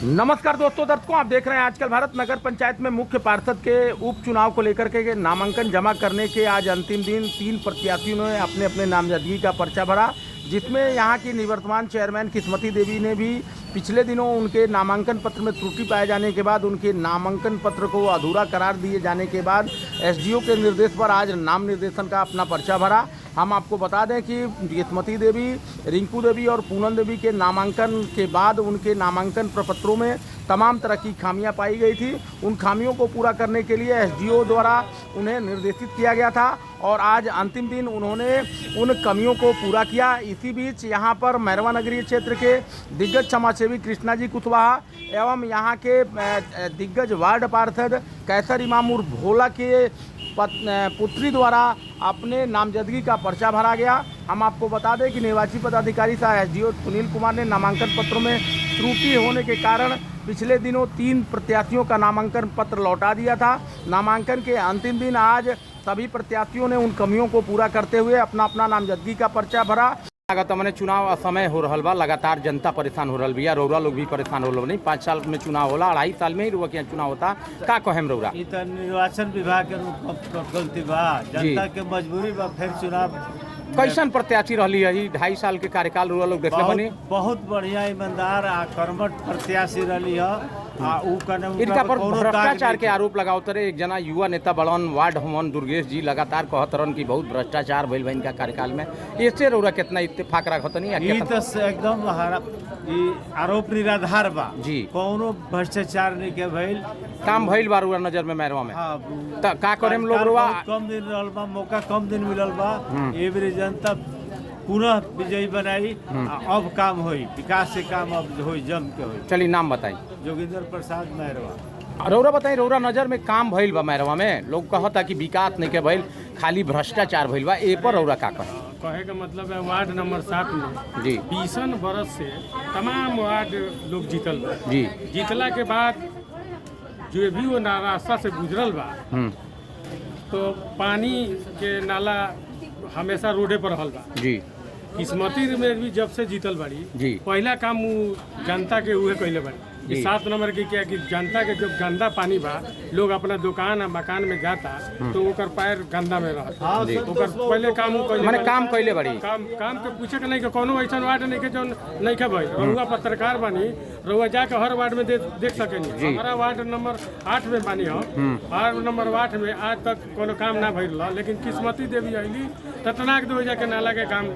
नमस्कार दर्शकों, आप देख रहे हैं आजकल भारत नगर पंचायत में मुख्य पार्षद के उपचुनाव को लेकर के नामांकन जमा करने के आज अंतिम दिन 3 प्रत्याशियों ने अपने अपने नामजदगी का पर्चा भरा, जिसमें यहां की निवर्तमान चेयरमैन किस्मती देवी ने भी पिछले दिनों उनके नामांकन पत्र में त्रुटि पाए जाने के बाद उनके नामांकन पत्र को अधूरा करार दिए जाने के बाद एसडीओ के निर्देश पर आज नाम निर्देशन का अपना पर्चा भरा। हम आपको बता दें कि किस्मती देवी, रिंकू देवी और पूनम देवी के नामांकन के बाद उनके नामांकन प्रपत्रों में तमाम तरह की खामियां पाई गई थी। उन खामियों को पूरा करने के लिए एसडीओ द्वारा उन्हें निर्देशित किया गया था और आज अंतिम दिन उन्होंने उन कमियों को पूरा किया। इसी बीच यहां पर मैरवा नगरीय क्षेत्र के दिग्गज समाजसेवी कृष्णा जी कुशवाहा एवं यहां के दिग्गज वार्ड पार्षद कैसर इमाम उर्फ भोला के पुत्री द्वारा अपने नामजदगी का पर्चा भरा गया। हम आपको बता दें कि निर्वाची पदाधिकारी सह एसडीओ सुनील कुमार ने नामांकन पत्रों में त्रुटि होने के कारण पिछले दिनों 3 प्रत्याशियों का नामांकन पत्र लौटा दिया था। नामांकन के अंतिम दिन आज सभी प्रत्याशियों ने उन कमियों को पूरा करते हुए अपना अपना नामजदगी का पर्चा भरा। लागत मैंने चुनाव असमय हो रहा बा, लगातार जनता परेशान हो रहा बिया, रौरा लोग भी परेशान हो रहा नहीं। 5 साल में चुनाव होला, 2.5 साल में ही रुआ के चुनाव होता का कहेम रौरा? निर्वाचन विभाग के गलती बा, जनता के मजबूरी बा। फिर चुनाव कैसन प्रत्याशी रही है 2.5 साल के कार्यकाल रौरा लोग देखले बनी? बहुत बढ़िया ईमानदार आ कर्मठ प्रत्याशी रही है। इनका पर भ्रष्टाचार के आरोप लगाओ तरे एक जना युवा नेता बड़न वार्ड हमन दुर्गेश जी लगातार कहत रहन कि बहुत भ्रष्टाचार भइल बा इनका कार्यकाल में। इससे रौरा कितना इत्तेफाक रखत नहीं? एकदम आरोप निराधार बा जी, कोनो भ्रष्टाचार नहीं के भइल। काम भइल बा रौरा नजर में मैरवा में? हाँ, का करेम लोग रौरा? कम दिन रहल बा, मौका कम दिन मिलल बा। एवरी जनता पुनः विजयी बनाई। अब काम होई, विकास से काम अब होई, जम के होई। चलिए नाम बताई। जोगिंदर प्रसाद मैरवा। रौरा बताई, रौरा नजर में काम भइल बा मैरवा में? लोग कहता कि विकास नहीं के भइल, खाली भ्रष्टाचार भइल बा। ए पर रौरा का कहे का मतलब है वार्ड नंबर 7 में जी 20 बरस से तमाम वार्ड लोग जीतल बा। जी, जीतला के बाद जो भी वो रास्ता से गुजरल बा तो पानी के नाला हमेशा रोडे पर रहल बा जी। किस्मती में भी जब से जीतल बाड़ी जी, पहला काम जनता के उहे कैले बाड़ी। 7 नंबर की क्या कि जनता के जो गंदा पानी बा, लोग अपना दुकान मकान में जाता तो ओकर पैर गंदा में रहता। ओकर पहले काम माने काम कैले बड़ी काम के पूछे के नहीं के कोनो ऐसा वार्ड नहीं के जो नहीं के भाई। रहुआ पत्रकार बानी, रहुआ जाके हर वार्ड में देख सकेनी। हमारा वार्ड नंबर 8 में बानी हो, वार्ड नंबर 8 में आज तक कोनो काम ना भइल, लेकिन किस्मती देवी आईली ततनाक दो जाके नाला के काम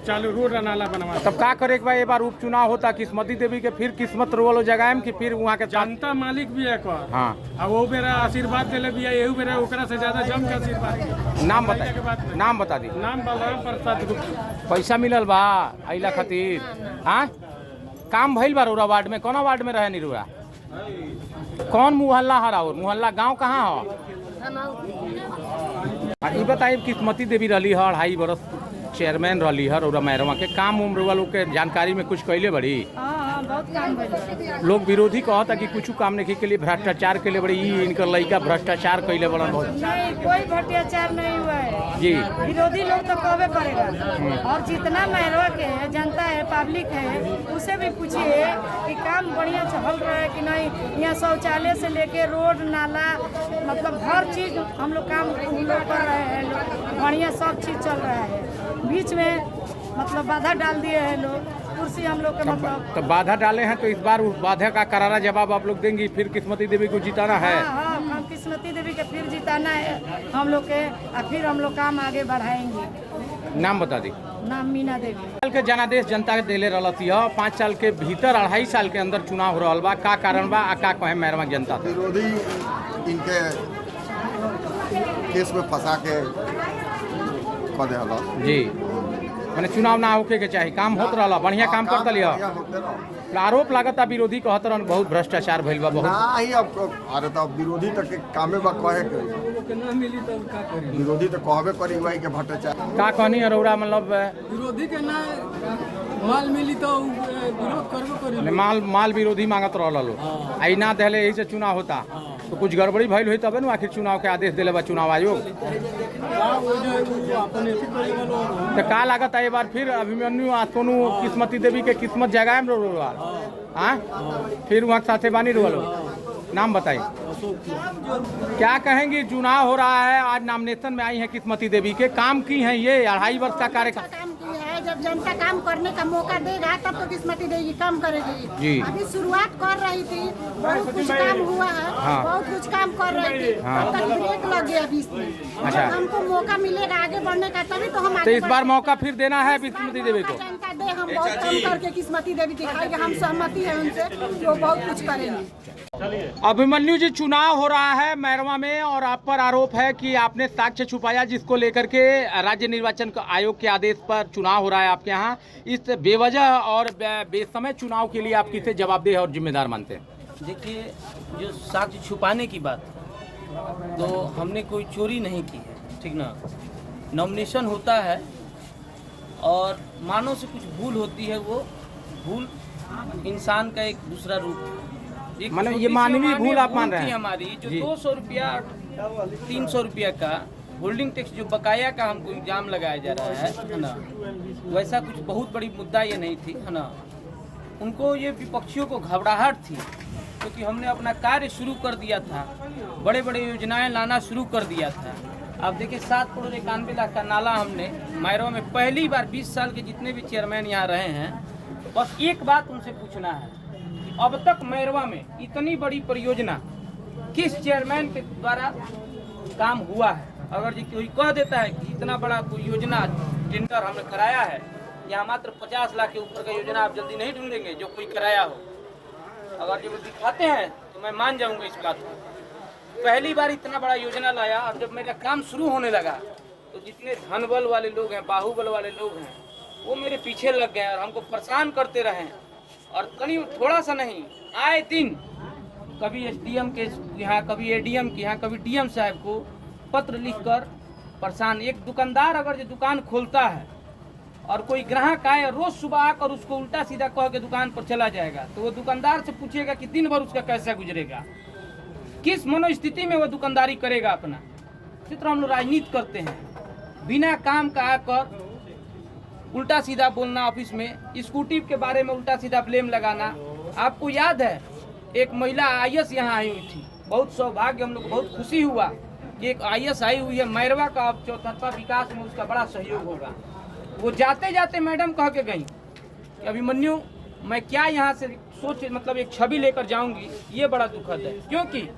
चालू, रोड नाला बनवा। तब का करे एक बार उपचुनाव होता किस्मती देवी के फिर किस्मत रोलो जगाएम कि फिर वहाँ के जनता मालिक भी है कर। हाँ, अब वो बेरा आशीर्वाद दिले भी है, यही बेरा ओकरा से ज्यादा जम के आशीर्वाद। नाम बता, नाम बता दी। नाम बलराम प्रसाद गुप्ता। पैसा मिलल बा अइला खातिर? हाँ, काम भइल बा रौरा वार्ड में? कौन वार्ड में रहे नी रौरा? कौन मुहल्ला हरा? और मुहल्ला गांव कहाँ हो? ये बताइए, किस्मती देवी रही है 2.5 बरस चेयरमैन रही है रौरा मैरवा के, काम उम्र वालों के जानकारी में कुछ कैले बड़ी? बहुत काम भइल। लोग विरोधी कहता कि कुछ काम नहीं के लिए भ्रष्टाचार के लिए बड़ी इनकर लड़का भ्रष्टाचार कैले बड़ा बहुत। नहीं, कोई भ्रष्टाचार नहीं हुआ है जी। विरोधी लोग तो कहबे करेगा। और जितना मैरवा के जनता है, पब्लिक है, उसे भी पूछिए कि काम बढ़िया चल रहा है कि नहीं। यहाँ शौचालय से लेके रोड नाला, मतलब हर चीज हम लोग काम कर रहे हैं। बढ़िया सब चीज चल रहा है। बीच में मतलब बाधा डाल दिए हैं लोग, कुर्सी हम लोग के मतलब तो बाधा डाले हैं, तो इस बार उस बाधा का करारा जवाब आप लोग देंगी? फिर किस्मती देवी को जिताना है? हाँ, हम किस्मती देवी के फिर जिताना है हम लोग के, और फिर हम लोग काम आगे बढ़ाएंगे। नाम बता दी। नाम मीना देवी। साल के जनादेश जनता के दिले रहती है, 5 साल के भीतर 2.5 साल के अंदर चुनाव हो रहा बा, का कारण बा? का कहे मैरवा जनता से? विरोधी इनके केस में फंसा के कर देला जी, मैंने चुनाव ना होके के चाहिए, काम होत रहा, बढ़िया काम करता लिया। आरोप लागता विरोधी कहत रहन बहुत भ्रष्टाचार भइल बा बहुत। नहीं, अब अरे तो विरोधी तक के कामे बा कहे के विरोधी तो कहबे करी वही के भ्रष्टाचार का कहनी है रौरा? मतलब विरोधी के ना माल मिली तो विरोध करबे करी। माल विरोधी मांगत रहल लोग, आई ना देले, यही से चुनाव होता। तो कुछ गड़बड़ी भइल हुई तबे न आखिर चुनाव के आदेश दिले बा चुनाव आयोग। तो का लागत है ये बार फिर अभिमन्यु आ सोनू किस्मती देवी के किस्मत जगाएम? हाँ फिर वहाँ साथे बानी वालों नाम बताइए। क्या कहेंगी, चुनाव हो रहा है, आज नॉमिनेशन में आई हैं किस्मती देवी के, काम की हैं ये 2.5 वर्ष का कार्यकाल। काम की है, जब जनता काम करने का मौका देगा तब तो किस्मती देगी, काम करेगी। जी। अभी शुरुआत कर रही थी, बहुत कुछ काम हुआ है। हाँ। बहुत कुछ काम कर रही थी, हाँ। तब तक ब्रेक लग गया बीच में। अच्छा। जब हमको मौका मिलेगा आगे बढ़ने का तभी तो हम तो आगे इस बार बढ़ेंगे। मौका फिर देना है इस बार किस्मती देवी मौका को। जनता दे, हम बहुत काम करके किस्मती देवी दिखाएंगे, हम सहमति है उनसे, वो बहुत कुछ करेंगे। अभिमन्यु जी, चुनाव हो रहा है मैरवा में और आप पर आरोप है कि आपने साक्ष्य छुपाया, जिसको लेकर के राज्य निर्वाचन आयोग के आदेश पर चुनाव हो रहा है आपके यहाँ। इस बेवजह और बेसमय चुनाव के लिए आप किसे जवाबदेह और जिम्मेदार मानते हैं? देखिए, जो साक्ष्य छुपाने की बात तो हमने कोई चोरी नहीं की है, ठीक ना। नॉमिनेशन होता है और मानव से कुछ भूल होती है, वो भूल इंसान का एक दूसरा रूप है। एक मतलब ये छोटी सी मानवीय भूल आप मान रहे थी हैं? हमारी जो जी। 200 रुपया 300 रुपया का होल्डिंग टैक्स जो बकाया का हमको इल्जाम लगाया जा रहा है ना, वैसा कुछ बहुत बड़ी मुद्दा ये नहीं थी, है ना। उनको ये विपक्षियों को घबराहट थी क्योंकि हमने अपना कार्य शुरू कर दिया था, बड़े बड़े योजनाएं लाना शुरू कर दिया था। आप देखिए 7 करोड़ 91 लाख का नाला हमने मैरवा में पहली बार 20 साल के जितने भी चेयरमैन यहाँ रहे हैं, बस एक बात उनसे पूछना है कि अब तक मैरवा में इतनी बड़ी परियोजना किस चेयरमैन के द्वारा काम हुआ है। अगर जी कोई कह देता है कि इतना बड़ा कोई योजना टेंडर हमने कराया है, यहाँ मात्र 50 लाख के ऊपर का योजना आप जल्दी नहीं ढूंढेंगे जो कोई कराया हो। अगर जो वो दिखाते हैं तो मैं मान जाऊंगा इस बात को। पहली बार इतना बड़ा योजना लाया और जब मेरा काम शुरू होने लगा तो जितने धनबल वाले लोग हैं, बाहुबल वाले लोग हैं, वो मेरे पीछे लग गए और हमको परेशान करते रहे। और कहीं थोड़ा सा नहीं, आए दिन कभी एसडीएम के यहाँ, कभी एडीएम के यहाँ, कभी डीएम साहब को पत्र लिखकर परेशान। एक दुकानदार अगर जो दुकान खोलता है और कोई ग्राहक आए, रोज सुबह आकर उसको उल्टा सीधा कह के दुकान पर चला जाएगा, तो वो दुकानदार से पूछेगा कि दिन भर उसका कैसा गुजरेगा, किस मनोस्थिति में वो दुकानदारी करेगा अपना। इसी तरह हम लोग राजनीति करते हैं, बिना काम का आकर उल्टा सीधा बोलना, ऑफिस में स्कूटी के बारे में उल्टा सीधा ब्लेम लगाना। आपको याद है एक महिला आईएएस यहाँ आई हुई थी, बहुत सौभाग्य, हम लोग बहुत खुशी हुआ कि एक आईएएस आई हुई है मैरवा का। अब चौतरफा विकास में उसका बड़ा सहयोग होगा। वो जाते जाते मैडम कह के गई कि अभिमन्यु मैं क्या यहाँ से सोच मतलब एक छवि लेकर जाऊंगी, ये बड़ा दुखद है। क्योंकि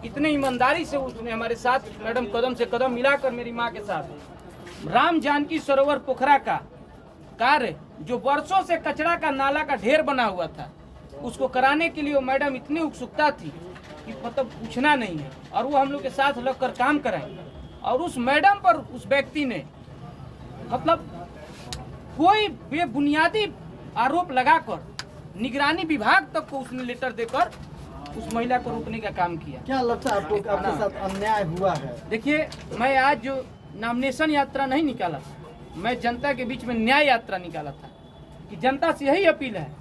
इतने ईमानदारी से उसने हमारे साथ मैडम कदम से कदम मिलाकर मेरी माँ के साथ राम जानकी सरोवर पोखरा का कार्य जो वर्षों से कचरा का नाला का ढेर बना हुआ था, उसको कराने के लिए वो मैडम इतनी उत्सुकता थी कि मतलब पूछना नहीं है। और वो हम लोग के साथ लगकर काम कराएंगे। और उस मैडम पर उस व्यक्ति ने मतलब कोई बेबुनियादी आरोप लगाकर निगरानी विभाग तक को उसने लेटर देकर उस महिला को रोकने का काम किया। क्या लगता है आपको आपके साथ अन्याय हुआ है? देखिए, मैं आज जो नॉमिनेशन यात्रा नहीं निकाला था, मैं जनता के बीच में न्याय यात्रा निकाला था कि जनता से यही अपील है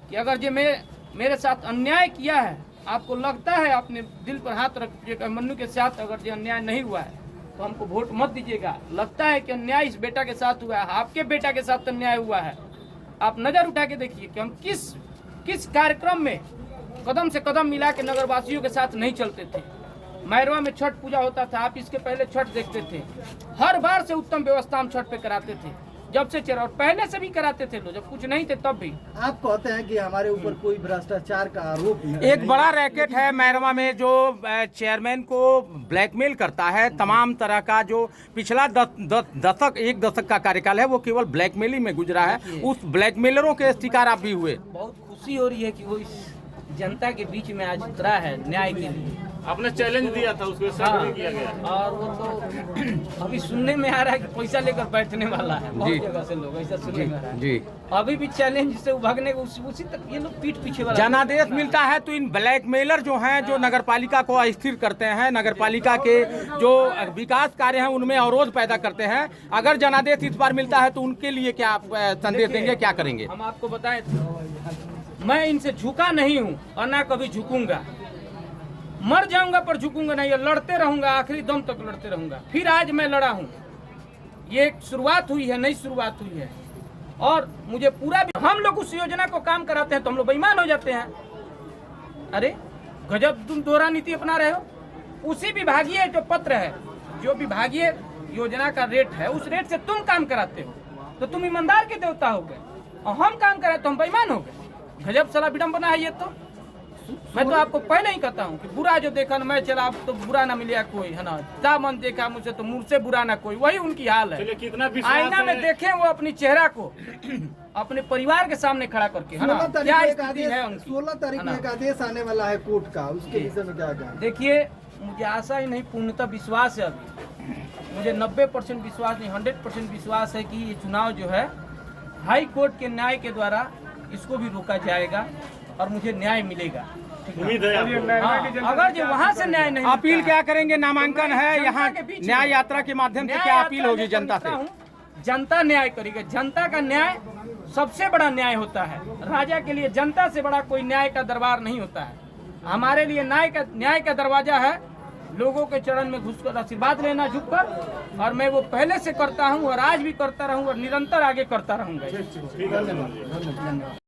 कि अगर जो मेरे साथ अन्याय किया है, आपको लगता है, अपने दिल पर हाथ रखिएगा, अभिमन्यु के साथ अगर जो अन्याय नहीं हुआ है तो हमको वोट मत दीजिएगा। लगता है कि अन्याय इस बेटा के साथ हुआ है, आपके बेटा के साथ अन्याय हुआ है, आप नज़र उठा के देखिए कि हम किस कार्यक्रम में कदम से कदम मिला के नगरवासियों के साथ नहीं चलते थे। मैरवा में छठ पूजा होता था, आप इसके पहले छठ देखते थे, हर बार से उत्तम व्यवस्था हम छठ पे कराते थे, जब से और पहले से भी कराते थे लोग, जब कुछ नहीं थे तब भी। आप कहते हैं कि हमारे ऊपर कोई भ्रष्टाचार का आरोप है। एक बड़ा रैकेट है मैरवा में जो चेयरमैन को ब्लैकमेल करता है, तमाम तरह का जो पिछला एक दशक का कार्यकाल है वो केवल ब्लैकमेलिंग में गुजरा है। उस ब्लैकमेलरों के शिकार आप भी हुए। बहुत खुशी हो रही है कि वो इस जनता के बीच में आज उतरा है न्याय के लिए। आपने चैलेंज दिया था, उसको एक्सेप्ट नहीं किया गया। और वो तो अभी सुनने में आ रहा है कि पैसा लेकर बैठने वाला है, बहुत जगह से लोग ऐसा सुनने में आ रहा है। जी, अभी भी चैलेंज से भागने को उसी तक ये लोग पीठ पीछे वाला जनादेश मिलता है तो इन ब्लैकमेलर जो हैं, जो नगरपालिका को अस्थिर करते हैं, नगरपालिका के जो विकास कार्य हैं उनमें अवरोध पैदा करते हैं। अगर जनादेश इस बार मिलता है तो उनके लिए क्या आप संदेश देंगे, क्या करेंगे? हम आपको बताएं, मैं इनसे झुका नहीं हूँ और ना कभी झुकूंगा। मर जाऊंगा पर झुकूंगा नहीं, लड़ते रहूंगा, आखिरी दम तक लड़ते रहूंगा। फिर आज मैं लड़ा हूं, ये एक शुरुआत हुई है, नई शुरुआत हुई है और मुझे पूरा हम लोग उस योजना को काम कराते हैं तो हम लोग बेईमान हो जाते हैं। अरे गजब तुम दोहरा नीति अपना रहे हो। उसी विभागीय जो पत्र है, जो विभागीय योजना का रेट है, उस रेट से तुम काम कराते हो तो तुम ईमानदार के देवता हो गए, और हम काम कराए तो हम बेईमान हो गए। गजब साला विडम्बना है ये तो। मैं तो आपको पहले ही कहता हूँ कि बुरा जो देखा न मैं चला तो बुरा ना मिलेगा कोई, है ना। जा मन देखा मुझसे तो मुझसे बुरा ना कोई, वही उनकी हाल है। आईना में देखें वो अपनी चेहरा को अपने परिवार के सामने खड़ा करके, है ना। क्या स्थिति है उनकी। 16 तारीख में एक आदेश आने वाला है कोर्ट का, उसके विषय में क्या कहें? देखिए, मुझे आशा ही नहीं पूर्णतः विश्वास है, अभी मुझे 90% विश्वास नहीं 100% विश्वास है कि ये चुनाव जो है हाई कोर्ट के न्याय के द्वारा इसको भी रोका जाएगा और मुझे न्याय मिलेगा। उम्मीद है आपको। अगर जो वहाँ से न्याय नहीं अपील मिलता क्या करेंगे? नामांकन है यहाँ, न्याय यात्रा के माध्यम से क्या अपील होगी जनता से? जनता न्याय करेगी। जनता का न्याय सबसे बड़ा न्याय होता है। राजा के लिए जनता से बड़ा कोई न्याय का दरबार नहीं होता है। हमारे लिए न्याय का दरवाजा है लोगों के चरण में घुसकर आशीर्वाद लेना, झुककर, और मैं वो पहले से करता हूँ और आज भी करता रहूँगा और निरंतर आगे करता रहूँगा।